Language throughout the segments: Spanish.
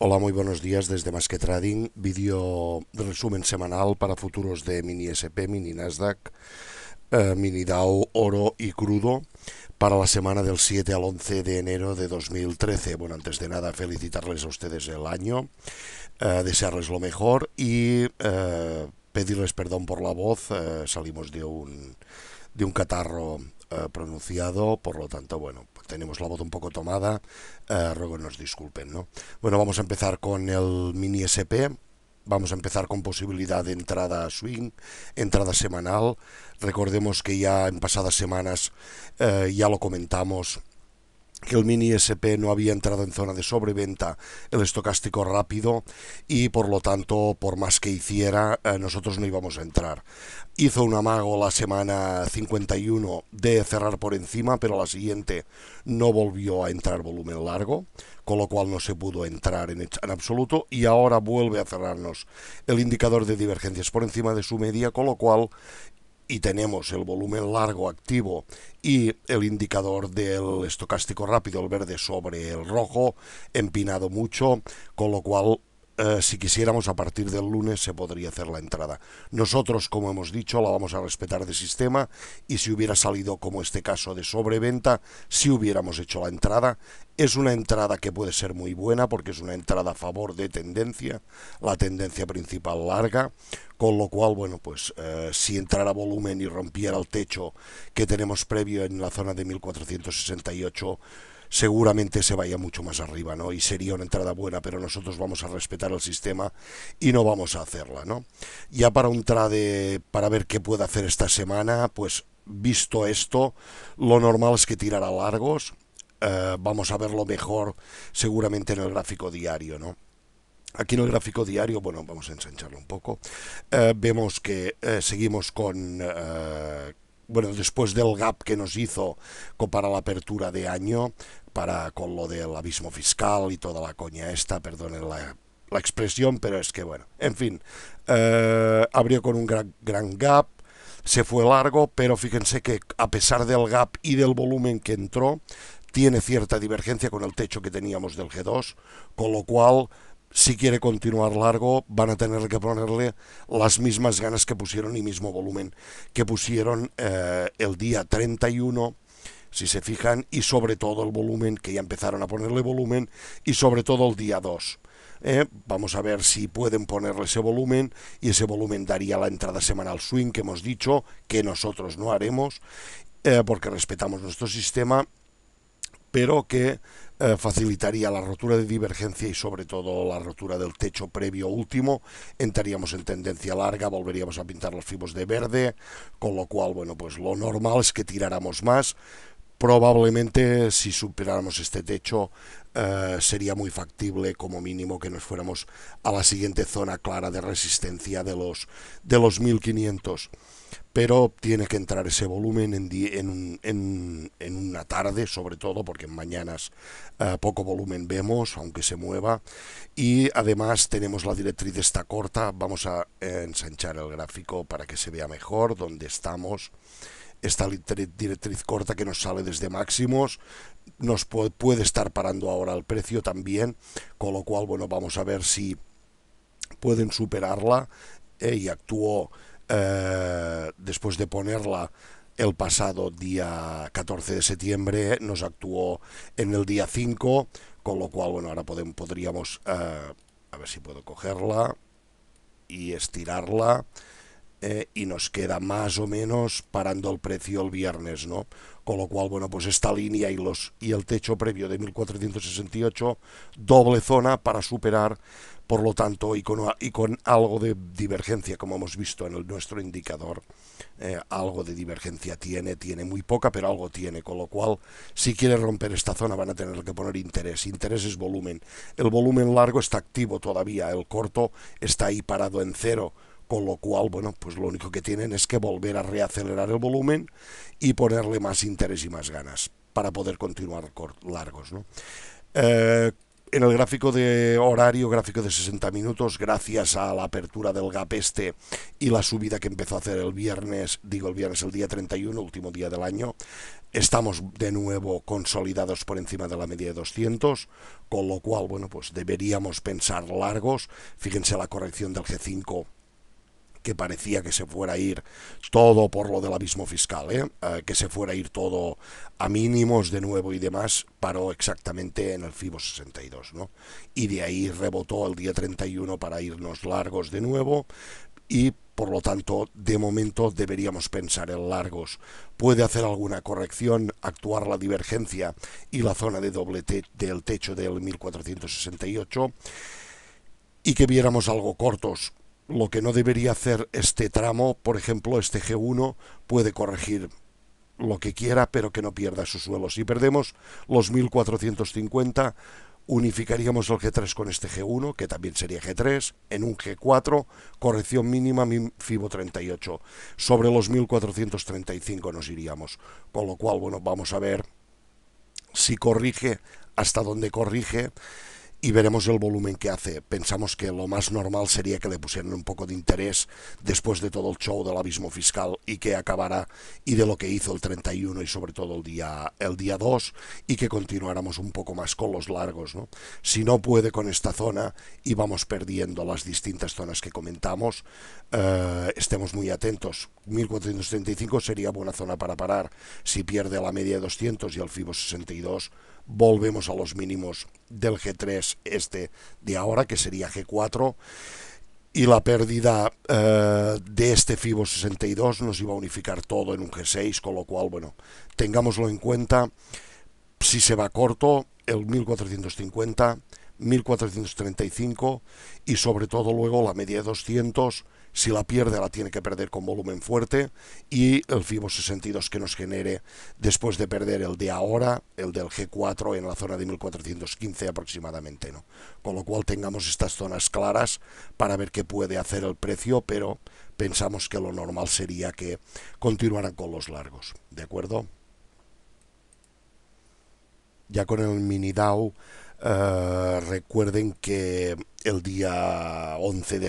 Hola, muy buenos días desde Más que Trading, vídeo de resumen semanal para futuros de mini SP, mini Nasdaq, mini Dow, oro y crudo para la semana del 7 al 11 de enero de 2013. Bueno, antes de nada felicitarles a ustedes el año, desearles lo mejor y pedirles perdón por la voz. Salimos de un catarro pronunciado, por lo tanto, bueno, tenemos la voz un poco tomada, ruego nos disculpen, ¿no? Bueno, vamos a empezar con el mini SP. Vamos a empezar con posibilidad de entrada swing, entrada semanal. Recordemos que ya en pasadas semanas ya lo comentamos, que el mini SP no había entrado en zona de sobreventa, el estocástico rápido, y por lo tanto, por más que hiciera, nosotros no íbamos a entrar. Hizo un amago la semana 51 de cerrar por encima, pero la siguiente no volvió a entrar volumen largo, con lo cual no se pudo entrar en absoluto, y ahora vuelve a cerrarnos el indicador de divergencias por encima de su media, con lo cual y tenemos el volumen largo activo y el indicador del estocástico rápido, el verde sobre el rojo, empinado mucho, con lo cual si quisiéramos a partir del lunes se podría hacer la entrada. Nosotros, como hemos dicho, la vamos a respetar de sistema y si hubiera salido como este caso de sobreventa, si hubiéramos hecho la entrada. Es una entrada que puede ser muy buena porque es una entrada a favor de tendencia, la tendencia principal larga, con lo cual, bueno, pues si entrara volumen y rompiera el techo que tenemos previo en la zona de 1468, seguramente se vaya mucho más arriba, ¿no? Y sería una entrada buena, pero nosotros vamos a respetar el sistema y no vamos a hacerla, ¿no? Ya para un trade, para ver qué puede hacer esta semana, pues visto esto, lo normal es que tirara largos. Vamos a verlo mejor seguramente en el gráfico diario, ¿no? Aquí en el gráfico diario, bueno, vamos a ensancharlo un poco. Vemos que seguimos con bueno, después del gap que nos hizo para la apertura de año, con lo del abismo fiscal y toda la coña esta, perdonen la expresión, pero es que bueno, en fin, abrió con un gran gap, se fue largo, pero fíjense que a pesar del gap y del volumen que entró, tiene cierta divergencia con el techo que teníamos del G2, con lo cual si quiere continuar largo, van a tener que ponerle las mismas ganas que pusieron y mismo volumen que pusieron el día 31, si se fijan, y sobre todo el volumen, que ya empezaron a ponerle volumen, y sobre todo el día 2. Vamos a ver si pueden ponerle ese volumen y ese volumen daría la entrada semanal swing que hemos dicho que nosotros no haremos porque respetamos nuestro sistema, pero que facilitaría la rotura de divergencia y sobre todo la rotura del techo previo último. Entraríamos en tendencia larga, volveríamos a pintar los fibos de verde, con lo cual, bueno, pues lo normal es que tiráramos más. Probablemente si superáramos este techo sería muy factible como mínimo que nos fuéramos a la siguiente zona clara de resistencia de los 1500, pero tiene que entrar ese volumen en una tarde, sobre todo, porque en mañanas poco volumen vemos, aunque se mueva, y además tenemos la directriz esta corta. Vamos a ensanchar el gráfico para que se vea mejor dónde estamos. Esta directriz corta que nos sale desde máximos nos puede estar parando ahora el precio también, con lo cual, bueno, vamos a ver si pueden superarla y actuó después de ponerla el pasado día 14 de septiembre, nos actuó en el día 5, con lo cual, bueno, ahora podríamos, a ver si puedo cogerla y estirarla. Y nos queda más o menos parando el precio el viernes, ¿no? Con lo cual, bueno, pues esta línea y el techo previo de 1468, doble zona para superar, por lo tanto, y con algo de divergencia, como hemos visto en nuestro indicador, algo de divergencia tiene muy poca, pero algo tiene, con lo cual, si quiere romper esta zona van a tener que poner interés. Interés es volumen. El volumen largo está activo todavía, el corto está ahí parado en cero, con lo cual, bueno, pues lo único que tienen es que volver a reacelerar el volumen y ponerle más interés y más ganas para poder continuar largos, ¿no? En el gráfico de horario, gráfico de 60 minutos, gracias a la apertura del gap este y la subida que empezó a hacer el viernes, el día 31, último día del año, estamos de nuevo consolidados por encima de la media de 200, con lo cual, bueno, pues deberíamos pensar largos. Fíjense la corrección del G5, que parecía que se fuera a ir todo por lo del abismo fiscal, que se fuera a ir todo a mínimos de nuevo y demás, paró exactamente en el FIBO 62, ¿no? Y de ahí rebotó el día 31 para irnos largos de nuevo y por lo tanto de momento deberíamos pensar en largos. Puede hacer alguna corrección, actuar la divergencia y la zona de del techo del 1468 y que viéramos algo cortos. Lo que no debería hacer este tramo, por ejemplo, este G1 puede corregir lo que quiera, pero que no pierda su suelo. Si perdemos los 1450, unificaríamos el G3 con este G1, que también sería G3, en un G4, corrección mínima FIBO 38. Sobre los 1435 nos iríamos. Con lo cual, bueno, vamos a ver si corrige, hasta dónde corrige, y veremos el volumen que hace. Pensamos que lo más normal sería que le pusieran un poco de interés después de todo el show del abismo fiscal y que acabara, y de lo que hizo el 31 y sobre todo el día 2, y que continuáramos un poco más con los largos, ¿no? Si no puede con esta zona y vamos perdiendo las distintas zonas que comentamos, estemos muy atentos. 1435 sería buena zona para parar. Si pierde la media de 200 y el FIBO 62, volvemos a los mínimos del G3 este de ahora, que sería G4, y la pérdida de este FIBO 62 nos iba a unificar todo en un G6, con lo cual, bueno, tengámoslo en cuenta. Si se va corto, el 1450, 1435 y sobre todo luego la media de 200. Si la pierde, la tiene que perder con volumen fuerte, y el FIBO 62 que nos genere después de perder el de ahora, el del G4 en la zona de 1415 aproximadamente, ¿no? Con lo cual tengamos estas zonas claras para ver qué puede hacer el precio, pero pensamos que lo normal sería que continuaran con los largos, ¿de acuerdo? Ya con el mini Dow, recuerden que el día 11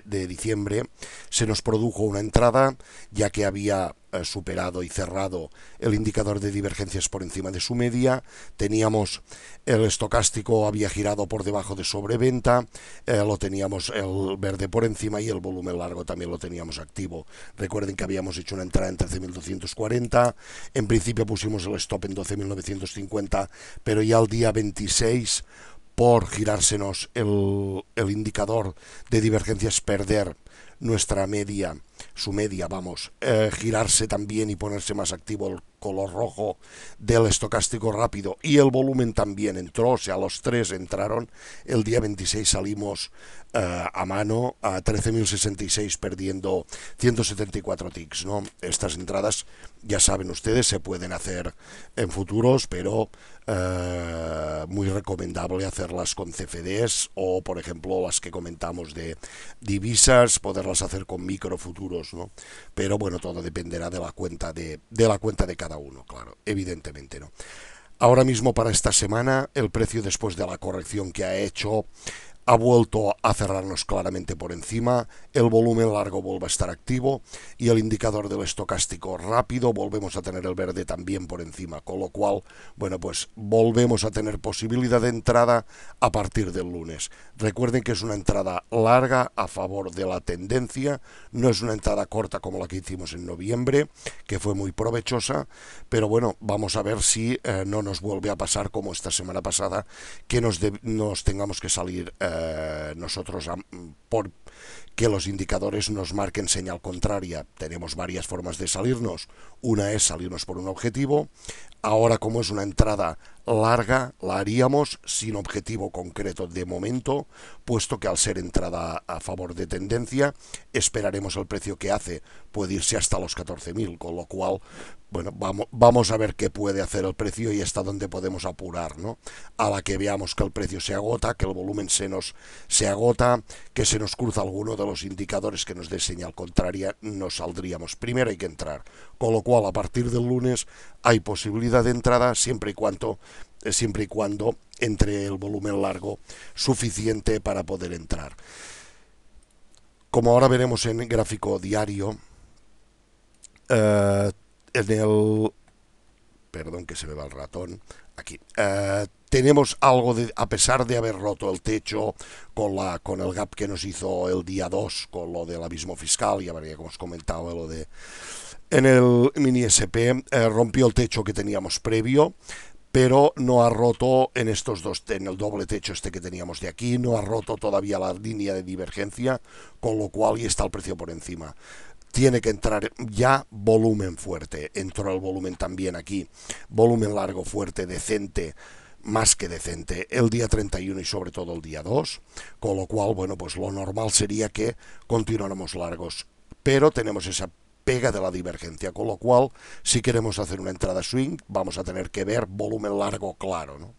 de diciembre se nos produjo una entrada, ya que había superado y cerrado el indicador de divergencias por encima de su media. Teníamos el estocástico, había girado por debajo de sobreventa, lo teníamos el verde por encima y el volumen largo también lo teníamos activo. Recuerden que habíamos hecho una entrada en 13.240, en principio pusimos el stop en 12.950, pero ya el día 26, por girársenos el indicador de divergencias, perder nuestra media, su media, vamos, girarse también y ponerse más activo el color rojo del estocástico rápido, y el volumen también entró, o sea, los tres entraron. El día 26 salimos a mano a 13.066, perdiendo 174 ticks, ¿no? Estas entradas, ya saben ustedes, se pueden hacer en futuros, pero muy recomendable hacerlas con CFDs o, por ejemplo, las que comentamos de divisas, poderlas hacer con microfuturos, ¿no? Pero bueno, todo dependerá de la cuenta de cada uno, claro, evidentemente, ¿no? Ahora mismo, para esta semana, el precio, después de la corrección que ha hecho, ha vuelto a cerrarnos claramente por encima, el volumen largo vuelve a estar activo y el indicador del estocástico rápido volvemos a tener el verde también por encima, con lo cual, bueno, pues volvemos a tener posibilidad de entrada a partir del lunes. Recuerden que es una entrada larga a favor de la tendencia, no es una entrada corta como la que hicimos en noviembre, que fue muy provechosa, pero bueno, vamos a ver si no nos vuelve a pasar como esta semana pasada, que nos tengamos que salir nosotros por que los indicadores nos marquen señal contraria. Tenemos varias formas de salirnos. Una es salirnos por un objetivo. Ahora, como es una entrada larga, la haríamos sin objetivo concreto de momento, puesto que al ser entrada a favor de tendencia, esperaremos el precio que hace. Puede irse hasta los 14.000, con lo cual, bueno, vamos a ver qué puede hacer el precio y hasta dónde podemos apurar, ¿no? A la que veamos que el precio se agota, que el volumen se agota, que se nos cruza alguno de los indicadores que nos dé señal contraria, nos saldríamos. Primero hay que entrar, con lo cual a partir del lunes hay posibilidad de entrada siempre y cuando siempre y cuando entre el volumen largo suficiente para poder entrar. Como ahora veremos en gráfico diario, en el... Perdón que se me va el ratón. Aquí. Tenemos algo de, a pesar de haber roto el techo con el gap que nos hizo el día 2 con lo del abismo fiscal, ya como os comentaba, lo de en el mini SP, rompió el techo que teníamos previo, pero no ha roto en estos dos, en el doble techo este que teníamos de aquí, no ha roto todavía la línea de divergencia, con lo cual ya está el precio por encima. Tiene que entrar ya volumen fuerte. Entró el volumen también aquí. Volumen largo, fuerte, decente, más que decente, el día 31 y sobre todo el día 2. Con lo cual, bueno, pues lo normal sería que continuáramos largos. Pero tenemos esa pega de la divergencia. Con lo cual, si queremos hacer una entrada swing, vamos a tener que ver volumen largo claro, ¿no?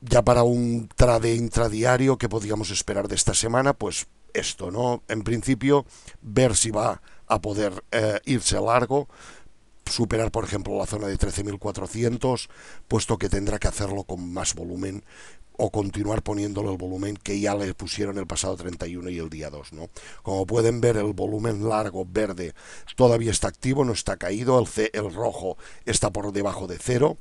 Ya para un trade intradiario, ¿qué podríamos esperar de esta semana? Pues esto, ¿no? En principio, ver si va a poder irse largo, superar, por ejemplo, la zona de 13.400, puesto que tendrá que hacerlo con más volumen o continuar poniéndole el volumen que ya le pusieron el pasado 31 y el día 2, ¿no? Como pueden ver, el volumen largo verde todavía está activo, no está caído, el rojo está por debajo de cero,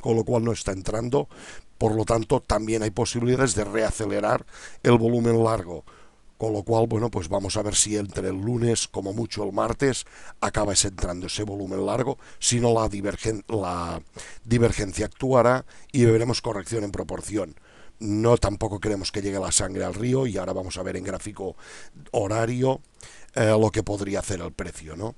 con lo cual no está entrando. Por lo tanto, también hay posibilidades de reacelerar el volumen largo. Con lo cual, bueno, pues vamos a ver si entre el lunes, como mucho el martes, acaba entrando ese volumen largo. Si no, la divergencia actuará y veremos corrección en proporción. No tampoco queremos que llegue la sangre al río, y ahora vamos a ver en gráfico horario lo que podría hacer el precio, ¿no?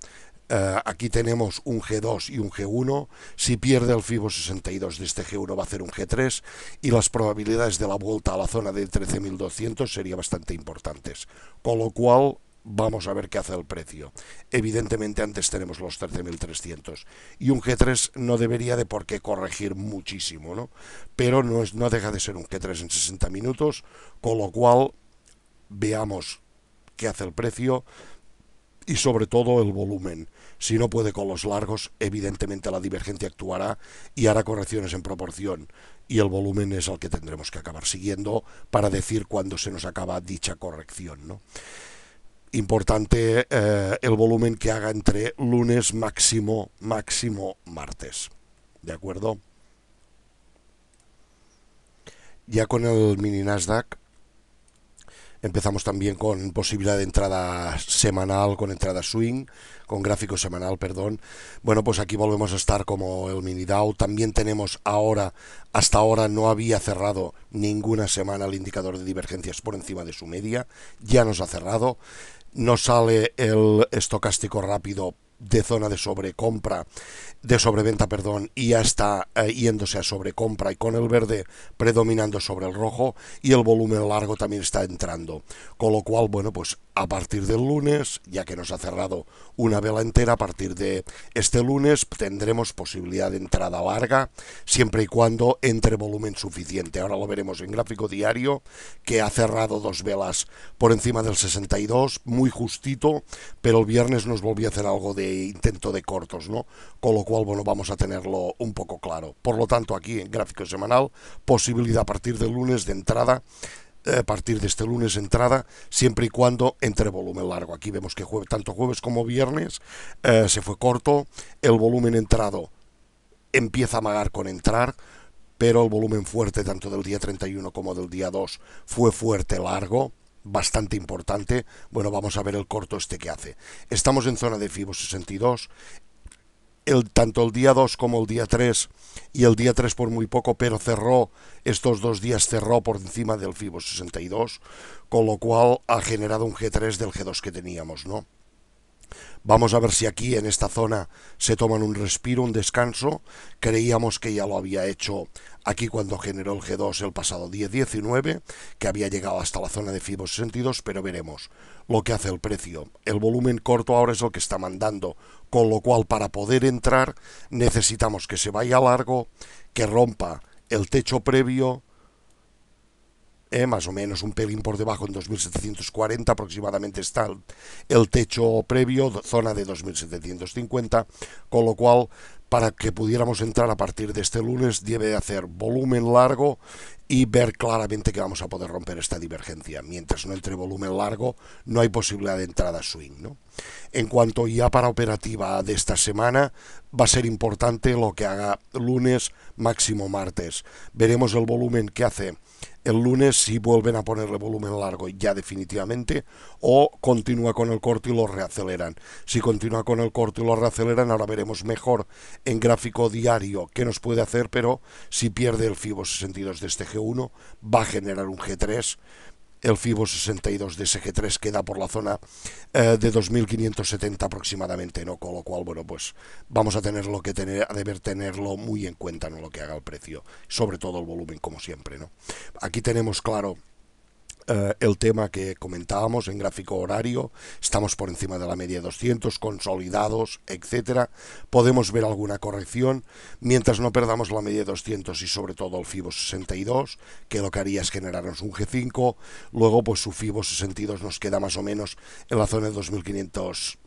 Aquí tenemos un G2 y un G1. Si pierde el FIBO 62 de este G1 va a hacer un G3, y las probabilidades de la vuelta a la zona de 13.200 serían bastante importantes. Con lo cual vamos a ver qué hace el precio. Evidentemente antes tenemos los 13.300 y un G3 no debería de por qué corregir muchísimo, ¿no? Pero no deja de ser un G3 en 60 minutos, con lo cual veamos qué hace el precio y sobre todo el volumen. Si no puede con los largos, evidentemente la divergencia actuará y hará correcciones en proporción, y el volumen es el que tendremos que acabar siguiendo para decir cuándo se nos acaba dicha corrección, ¿no? Importante el volumen que haga entre lunes máximo martes, ¿de acuerdo? Ya con el mini Nasdaq empezamos también con posibilidad de entrada semanal, con entrada swing, con gráfico semanal, perdón. Bueno, pues aquí volvemos a estar como el mini Dow. También tenemos ahora, hasta ahora no había cerrado ninguna semana el indicador de divergencias por encima de su media. Ya nos ha cerrado. Nos sale el estocástico rápido de zona de sobrecompra, de sobreventa, perdón, y ya está yéndose a sobrecompra, y con el verde predominando sobre el rojo, y el volumen largo también está entrando. Con lo cual, bueno, pues a partir del lunes, ya que nos ha cerrado una vela entera, a partir de este lunes tendremos posibilidad de entrada larga, siempre y cuando entre volumen suficiente. Ahora lo veremos en gráfico diario, que ha cerrado dos velas por encima del 62, muy justito, pero el viernes nos volvió a hacer algo de intento de cortos, ¿no? Con lo cual, bueno, vamos a tenerlo un poco claro. Por lo tanto, aquí en gráfico semanal, posibilidad a partir del lunes de entrada, a partir de este lunes entrada, siempre y cuando entre volumen largo. Aquí vemos que tanto jueves como viernes se fue corto, el volumen entrado empieza a amagar con entrar, pero el volumen fuerte tanto del día 31 como del día 2 fue fuerte, largo, bastante importante. Bueno, vamos a ver el corto este que hace. Estamos en zona de FIBO 62. Tanto el día 2 como el día 3, y el día 3 por muy poco, pero cerró, estos dos días cerró por encima del FIBO 62, con lo cual ha generado un G3 del G2 que teníamos, ¿no? Vamos a ver si aquí en esta zona se toman un respiro, un descanso. Creíamos que ya lo había hecho aquí cuando generó el G2 el pasado día 19, que había llegado hasta la zona de FIBO 62, pero veremos lo que hace el precio. El volumen corto ahora es el que está mandando, con lo cual para poder entrar necesitamos que se vaya largo, que rompa el techo previo, más o menos un pelín por debajo, en 2.740 aproximadamente está el techo previo, zona de 2.750, con lo cual para que pudiéramos entrar a partir de este lunes debe hacer volumen largo y ver claramente que vamos a poder romper esta divergencia. Mientras no entre volumen largo, no hay posibilidad de entrada swing, ¿no? En cuanto ya para operativa de esta semana, va a ser importante lo que haga lunes, máximo martes. Veremos el volumen que hace el lunes, si vuelven a ponerle volumen largo ya definitivamente, o continúa con el corto y lo reaceleran. Si continúa con el corto y lo reaceleran, ahora veremos mejor en gráfico diario qué nos puede hacer, pero si pierde el FIBO 62 de este G1, va a generar un G3. El FIBO 62 de ese G3 queda por la zona de 2570 aproximadamente, ¿no? Con lo cual, bueno, pues vamos a tenerlo que tener, a deber tenerlo muy en cuenta, ¿no? Lo que haga el precio, sobre todo el volumen, como siempre, ¿no? Aquí tenemos claro el tema que comentábamos en gráfico horario, estamos por encima de la media de 200, consolidados, etcétera. Podemos ver alguna corrección mientras no perdamos la media de 200 y sobre todo el FIBO 62, que lo que haría es generarnos un G5. Luego, pues su FIBO 62 nos queda más o menos en la zona de 2500.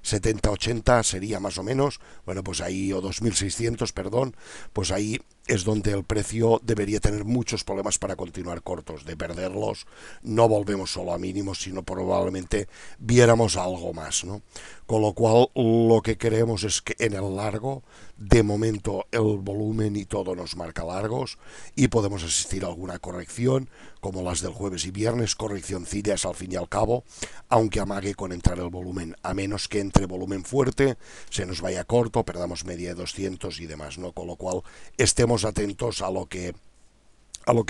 70-80 sería más o menos, bueno, pues ahí, o 2600, perdón, pues ahí es donde el precio debería tener muchos problemas para continuar cortos. De perderlos, no volvemos solo a mínimos, sino probablemente viéramos algo más, ¿no? Con lo cual, lo que creemos es que en el largo, de momento, el volumen y todo nos marca largos y podemos asistir a alguna corrección, como las del jueves y viernes, correccioncillas al fin y al cabo, aunque amague con entrar el volumen, a menos que entre volumen fuerte, se nos vaya corto, perdamos media de 200 y demás, ¿no? Con lo cual, estemos atentos a lo que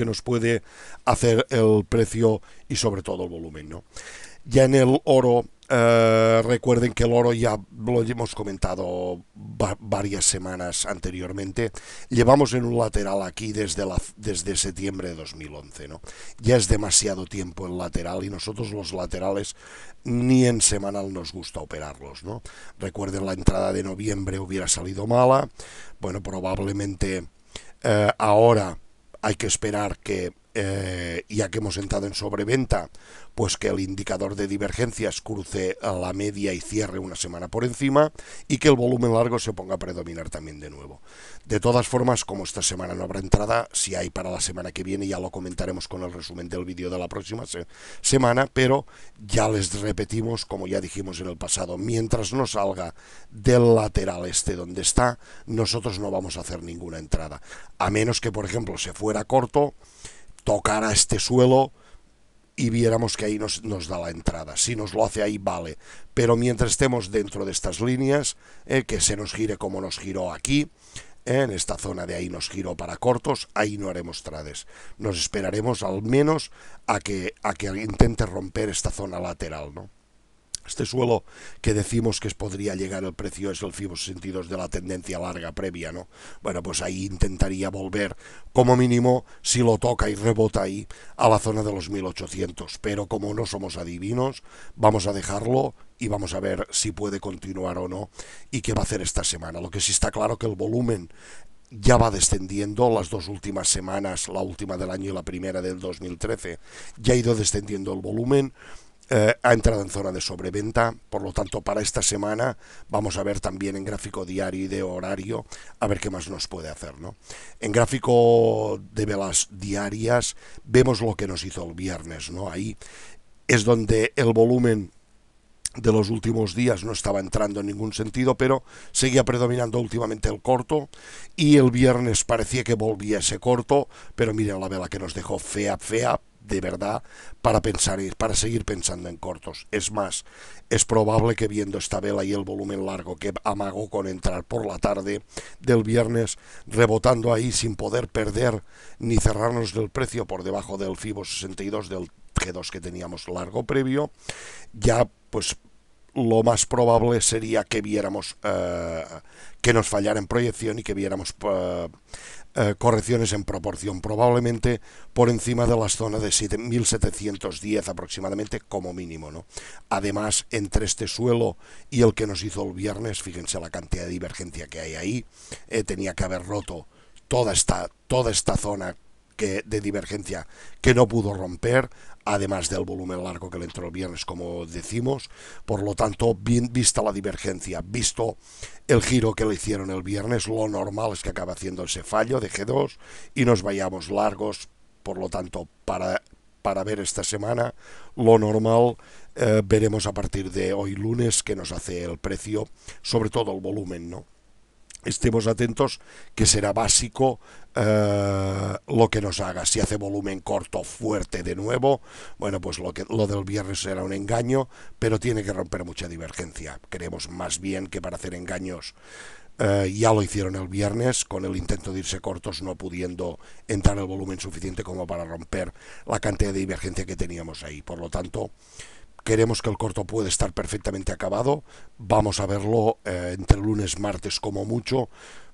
nos puede hacer el precio y sobre todo el volumen, ¿no? Ya en el oro, recuerden que el oro ya lo hemos comentado varias semanas anteriormente. Llevamos en un lateral aquí desde septiembre de 2011, ¿no? Ya es demasiado tiempo el lateral y nosotros los laterales ni en semanal nos gusta operarlos, ¿no? Recuerden, la entrada de noviembre hubiera salido mala. Bueno, probablemente ahora hay que esperar que, ya que hemos entrado en sobreventa, pues que el indicador de divergencias cruce a la media y cierre una semana por encima y que el volumen largo se ponga a predominar también de nuevo. De todas formas, como esta semana no habrá entrada, si hay para la semana que viene ya lo comentaremos con el resumen del vídeo de la próxima semana, pero ya les repetimos, como ya dijimos en el pasado, mientras no salga del lateral este donde está, nosotros no vamos a hacer ninguna entrada, a menos que, por ejemplo, se fuera corto, tocara este suelo y viéramos que ahí nos da la entrada. Si nos lo hace ahí, vale. Pero mientras estemos dentro de estas líneas, que se nos gire como nos giró aquí, en esta zona de ahí nos giró para cortos, ahí no haremos trades. Nos esperaremos al menos a que intente romper esta zona lateral, ¿no? Este suelo que decimos que podría llegar el precio es el FIBO 62 de la tendencia larga previa, ¿no? Bueno, pues ahí intentaría volver, como mínimo, si lo toca y rebota ahí, a la zona de los 1800. Pero como no somos adivinos, vamos a dejarlo y vamos a ver si puede continuar o no y qué va a hacer esta semana. Lo que sí está claro que el volumen ya va descendiendo. Las dos últimas semanas, la última del año y la primera del 2013, ya ha ido descendiendo el volumen. Ha entrado en zona de sobreventa, por lo tanto para esta semana vamos a ver también en gráfico diario y de horario a ver qué más nos puede hacer, ¿no? En gráfico de velas diarias vemos lo que nos hizo el viernes, ¿no? Ahí es donde el volumen de los últimos días no estaba entrando en ningún sentido, pero seguía predominando últimamente el corto y el viernes parecía que volvía ese corto, pero miren la vela que nos dejó fea, de verdad, para pensar y para seguir pensando en cortos. Es más, es probable que viendo esta vela y el volumen largo que amagó con entrar por la tarde del viernes, rebotando ahí sin poder perder ni cerrarnos del precio por debajo del FIBO 62 del G2 que teníamos largo previo, ya pues lo más probable sería que viéramos que nos fallara en proyección y que viéramos correcciones en proporción, probablemente por encima de las zonas de 7.710 aproximadamente como mínimo, ¿no? Además, entre este suelo y el que nos hizo el viernes, fíjense la cantidad de divergencia que hay ahí, tenía que haber roto toda esta zona de divergencia que no pudo romper, además del volumen largo que le entró el viernes, como decimos. Por lo tanto, bien vista la divergencia, visto el giro que le hicieron el viernes, lo normal es que acabe haciendo ese fallo de G2 y nos vayamos largos. Por lo tanto, para ver esta semana, lo normal, veremos a partir de hoy lunes que nos hace el precio, sobre todo el volumen, ¿no? Estemos atentos, que será básico lo que nos haga. Si hace volumen corto fuerte de nuevo, bueno, pues lo del viernes será un engaño, pero tiene que romper mucha divergencia. Creemos más bien que para hacer engaños ya lo hicieron el viernes, con el intento de irse cortos, no pudiendo entrar el volumen suficiente como para romper la cantidad de divergencia que teníamos ahí. Por lo tanto, queremos que el corto puede estar perfectamente acabado. Vamos a verlo entre lunes, martes como mucho.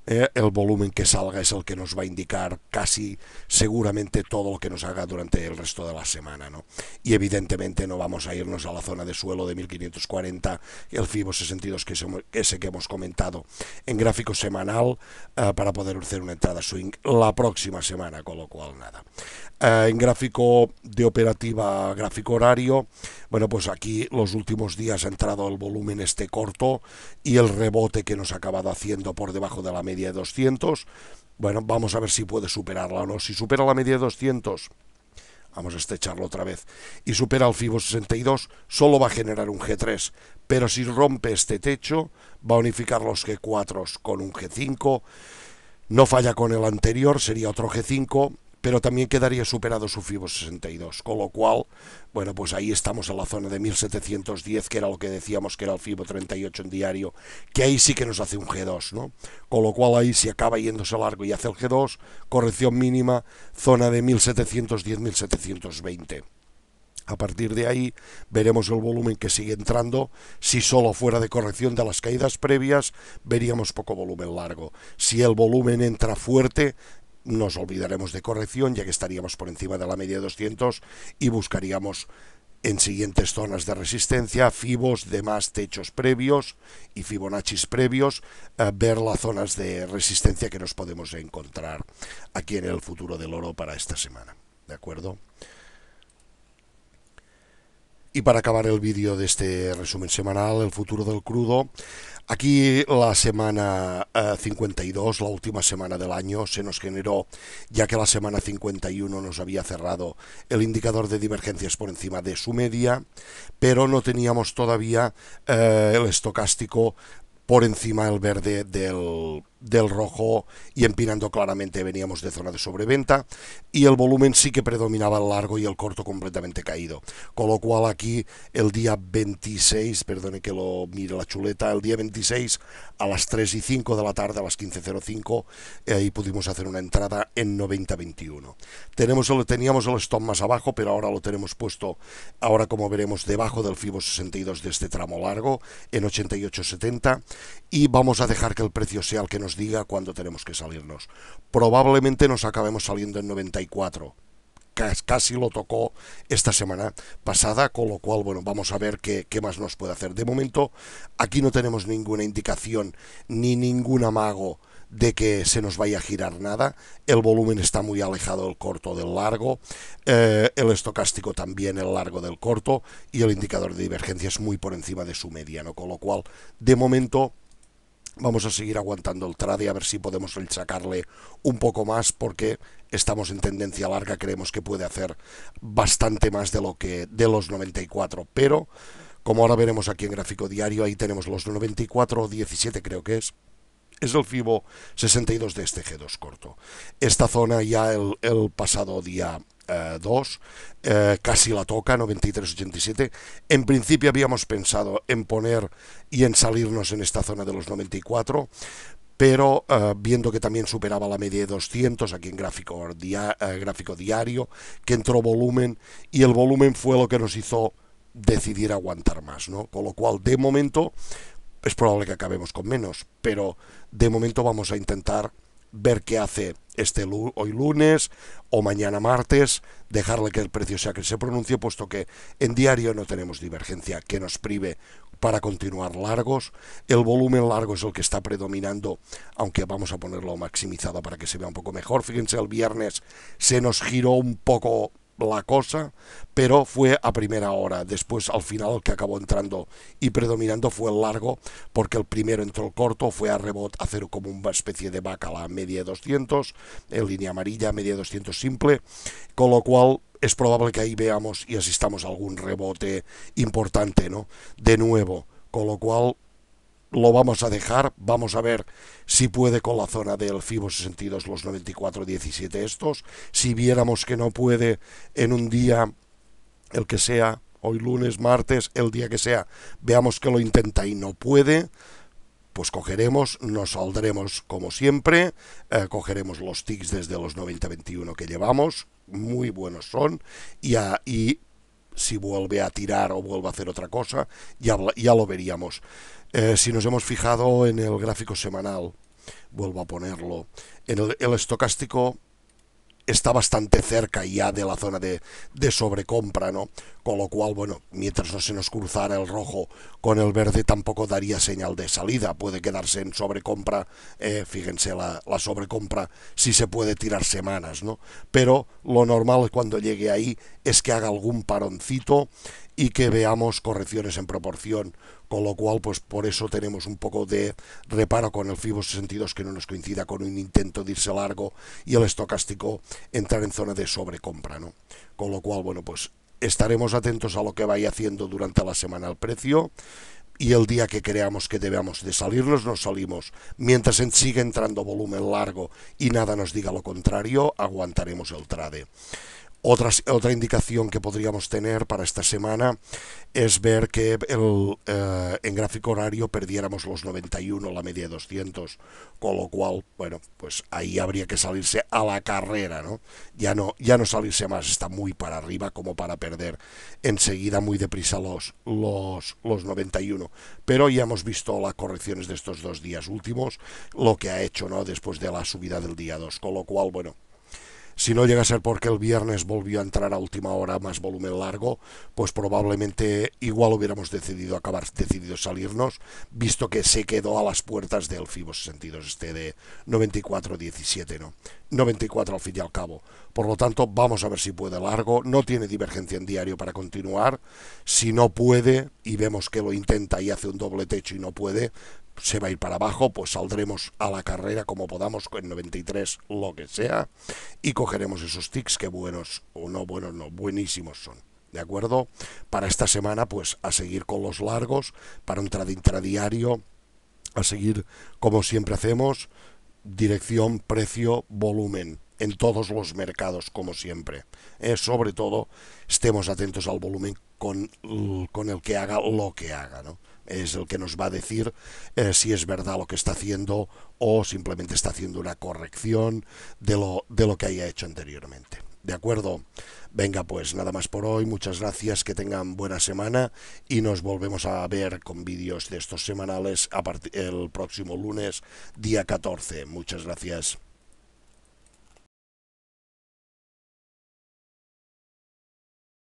El volumen que salga es el que nos va a indicar casi seguramente todo lo que nos haga durante el resto de la semana, ¿no? Y evidentemente no vamos a irnos a la zona de suelo de 1540, el FIBO 62 ese que hemos comentado en gráfico semanal, para poder hacer una entrada swing la próxima semana, con lo cual nada. En gráfico de operativa, gráfico horario, bueno, pues aquí los últimos días ha entrado el volumen este corto y el rebote que nos ha acabado haciendo por debajo de la media de 200. Bueno, vamos a ver si puede superarla o no. Si supera la media de 200, vamos a estrecharlo otra vez, y supera el FIBO 62, solo va a generar un G3, pero si rompe este techo, va a unificar los G4 con un G5, no falla con el anterior, sería otro G5, pero también quedaría superado su FIBO 62, con lo cual, bueno, pues ahí estamos en la zona de 1710, que era lo que decíamos que era el FIBO 38 en diario, que ahí sí que nos hace un G2, ¿no? Con lo cual ahí si acaba yéndose largo y hace el G2, corrección mínima, zona de 1710-1720. A partir de ahí veremos el volumen que sigue entrando. Si solo fuera de corrección de las caídas previas, veríamos poco volumen largo. Si el volumen entra fuerte, nos olvidaremos de corrección, ya que estaríamos por encima de la media de 200 y buscaríamos en siguientes zonas de resistencia, Fibos, demás techos previos y Fibonaccis previos, ver las zonas de resistencia que nos podemos encontrar aquí en el futuro del oro para esta semana. ¿De acuerdo? Y para acabar el vídeo de este resumen semanal, el futuro del crudo, aquí la semana 52, la última semana del año, se nos generó, ya que la semana 51 nos había cerrado el indicador de divergencias por encima de su media, pero no teníamos todavía el estocástico por encima del verde del rojo, y empinando claramente veníamos de zona de sobreventa, y el volumen sí que predominaba el largo y el corto completamente caído, con lo cual aquí el día 26, perdone que lo mire la chuleta, el día 26 a las 3:05 de la tarde, a las 15:05, ahí pudimos hacer una entrada en 90.21. Teníamos el stop más abajo, pero ahora lo tenemos puesto, ahora como veremos, debajo del FIBO 62 de este tramo largo, en 88.70, y vamos a dejar que el precio sea el que nos diga cuándo tenemos que salirnos. Probablemente nos acabemos saliendo en 94. Casi lo tocó esta semana pasada, con lo cual, bueno, vamos a ver qué más nos puede hacer. De momento, aquí no tenemos ninguna indicación ni ningún amago de que se nos vaya a girar nada. El volumen está muy alejado del corto del largo, el estocástico también el largo del corto, y el indicador de divergencia es muy por encima de su media, ¿no? Con lo cual, de momento, vamos a seguir aguantando el trade, a ver si podemos sacarle un poco más, porque estamos en tendencia larga, creemos que puede hacer bastante más de los 94, pero como ahora veremos aquí en gráfico diario, ahí tenemos los 94.17, creo que es el FIBO 62 de este G2 corto. Esta zona ya el pasado día 2 casi la toca, 93.87. En principio habíamos pensado en poner y en salirnos en esta zona de los 94, pero viendo que también superaba la media de 200 aquí en gráfico diario, que entró volumen, y el volumen fue lo que nos hizo decidir aguantar más, ¿no? Con lo cual, de momento, es probable que acabemos con menos, pero de momento vamos a intentar ver qué hace hoy lunes o mañana martes, dejarle que el precio sea que se pronuncie, puesto que en diario no tenemos divergencia que nos prive para continuar largos. El volumen largo es el que está predominando, aunque vamos a ponerlo maximizado para que se vea un poco mejor. Fíjense, el viernes se nos giró un poco la cosa, pero fue a primera hora. Después, al final, el que acabó entrando y predominando fue el largo, porque el primero entró el corto, fue a rebot a hacer como una especie de vaca a la media de 200, en línea amarilla, media de 200 simple, con lo cual es probable que ahí veamos y asistamos a algún rebote importante, ¿no? De nuevo, con lo cual lo vamos a dejar, vamos a ver si puede con la zona del FIBO 62 los 94.17 estos. Si viéramos que no puede en un día, el que sea, hoy lunes, martes, el día que sea, veamos que lo intenta y no puede, pues cogeremos, nos saldremos como siempre, cogeremos los ticks desde los 90.21 que llevamos, muy buenos son, y si vuelve a tirar o vuelve a hacer otra cosa, ya lo veríamos. Si nos hemos fijado en el gráfico semanal, vuelvo a ponerlo, en el estocástico está bastante cerca ya de la zona de sobrecompra, ¿no? Con lo cual, bueno, mientras no se nos cruzara el rojo con el verde, tampoco daría señal de salida. Puede quedarse en sobrecompra, fíjense, la sobrecompra sí se puede tirar semanas, ¿no? Pero lo normal cuando llegue ahí es que haga algún paroncito y que veamos correcciones en proporción, con lo cual pues por eso tenemos un poco de reparo con el FIBO 62 que no nos coincida con un intento de irse largo y el estocástico entrar en zona de sobrecompra, ¿no? Con lo cual, bueno, pues estaremos atentos a lo que vaya haciendo durante la semana el precio, y el día que creamos que debamos de salirnos, nos salimos. Mientras sigue entrando volumen largo y nada nos diga lo contrario, aguantaremos el trade. Otra indicación que podríamos tener para esta semana es ver que en gráfico horario perdiéramos los 91, la media de 200, con lo cual, bueno, pues ahí habría que salirse a la carrera, ¿no? Ya no salirse más, está muy para arriba como para perder enseguida muy deprisa los 91. Pero ya hemos visto las correcciones de estos 2 días últimos, lo que ha hecho, ¿no? Después de la subida del día 2, con lo cual, bueno, si no llega a ser porque el viernes volvió a entrar a última hora más volumen largo, pues probablemente igual hubiéramos decidido salirnos, visto que se quedó a las puertas del FIBO 62, este de 94.17, ¿no? 94 al fin y al cabo. Por lo tanto, vamos a ver si puede largo. No tiene divergencia en diario para continuar. Si no puede y vemos que lo intenta y hace un doble techo y no puede, se va a ir para abajo, pues saldremos a la carrera como podamos con 93, lo que sea, y cogeremos esos ticks que buenos no, buenísimos son. ¿De acuerdo? Para esta semana, pues a seguir con los largos, para un trade intradiario, a seguir como siempre hacemos, dirección, precio, volumen, en todos los mercados, como siempre. Sobre todo, estemos atentos al volumen con el que haga lo que haga, ¿no? Es el que nos va a decir si es verdad lo que está haciendo o simplemente está haciendo una corrección de lo que haya hecho anteriormente. ¿De acuerdo? Venga, pues nada más por hoy. Muchas gracias, que tengan buena semana y nos volvemos a ver con vídeos de estos semanales el próximo lunes, día 14. Muchas gracias.